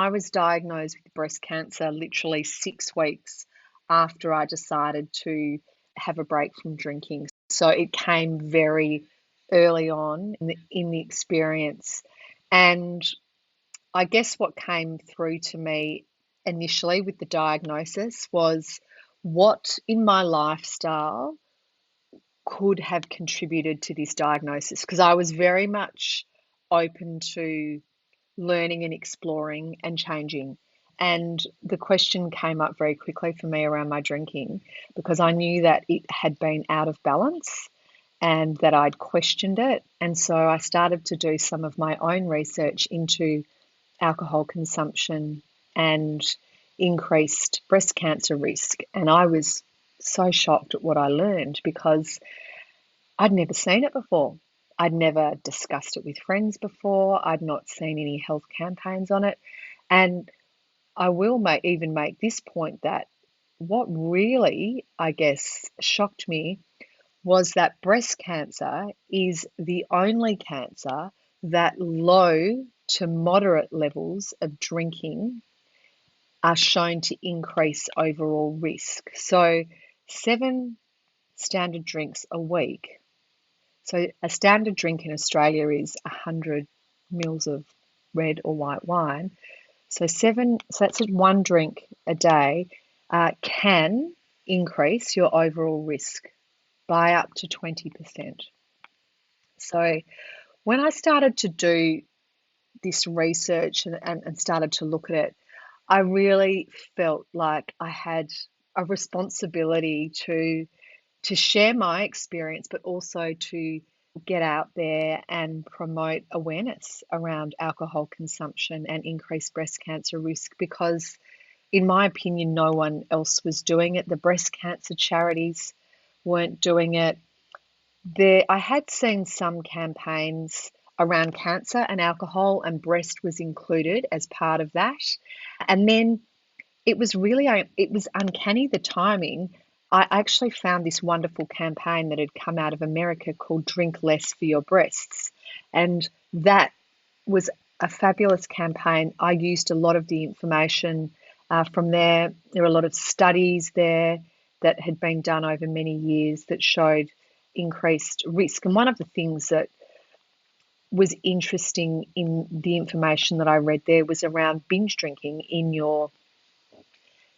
I was diagnosed with breast cancer literally 6 weeks after I decided to have a break from drinking. So it came very early on in the experience. And I guess what came through to me initially with the diagnosis was what in my lifestyle could have contributed to this diagnosis, because I was very much open to learning and exploring and changing. And the question came up very quickly for me around my drinking, because I knew that it had been out of balance and that I'd questioned it. And so I started to do some of my own research into alcohol consumption and increased breast cancer risk. And I was so shocked at what I learned, because I'd never seen it before. I'd never discussed it with friends before. I'd not seen any health campaigns on it. And I will even make this point that what really, I guess, shocked me was that breast cancer is the only cancer that low to moderate levels of drinking are shown to increase overall risk. So 7 standard drinks a week. So a standard drink in Australia is 100 mils of red or white wine. So that's 1 drink a day can increase your overall risk by up to 20%. So when I started to do this research and started to look at it, I really felt like I had a responsibility to share my experience, but also to get out there and promote awareness around alcohol consumption and increased breast cancer risk, because in my opinion, no one else was doing it. The breast cancer charities weren't doing it. I had seen some campaigns around cancer and alcohol, and breast was included as part of that. And then it was uncanny, the timing. I actually found this wonderful campaign that had come out of America called Drink Less for Your Breasts. And that was a fabulous campaign. I used a lot of the information from there. There were a lot of studies there that had been done over many years that showed increased risk. And one of the things that was interesting in the information that I read there was around binge drinking in your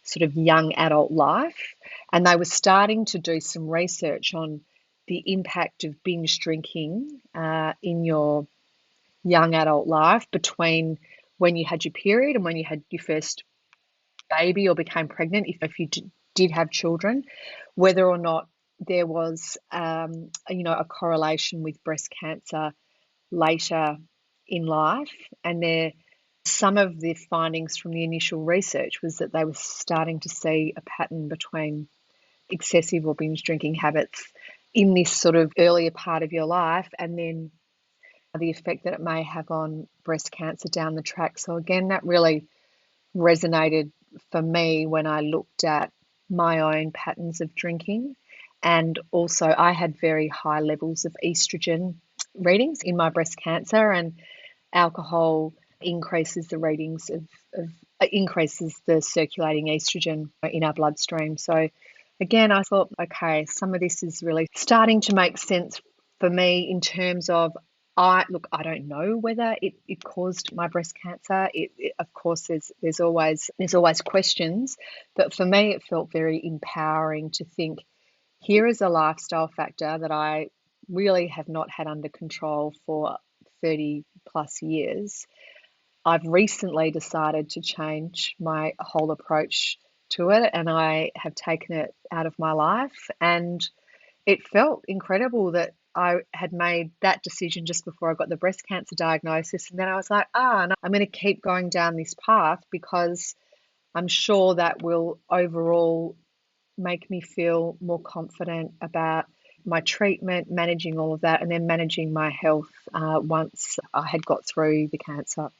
sort of young adult life. And they were starting to do some research on the impact of binge drinking in your young adult life between when you had your period and when you had your first baby or became pregnant, if you did have children, whether or not there was a correlation with breast cancer later in life. And some of the findings from the initial research was that they were starting to see a pattern between excessive or binge drinking habits in this sort of earlier part of your life, and then the effect that it may have on breast cancer down the track. So again, that really resonated for me when I looked at my own patterns of drinking. And also I had very high levels of estrogen readings in my breast cancer, and alcohol increases the readings increases the circulating estrogen in our bloodstream. So again, I thought, okay, some of this is really starting to make sense for me in terms of, I don't know whether it caused my breast cancer. Of course, there's always questions, but for me, it felt very empowering to think, here is a lifestyle factor that I really have not had under control for 30 plus years. I've recently decided to change my whole approach to it, and I have taken it out of my life. And it felt incredible that I had made that decision just before I got the breast cancer diagnosis. And then I was like, no, I'm going to keep going down this path, because I'm sure that will overall make me feel more confident about my treatment, managing all of that, and then managing my health once I had got through the cancer.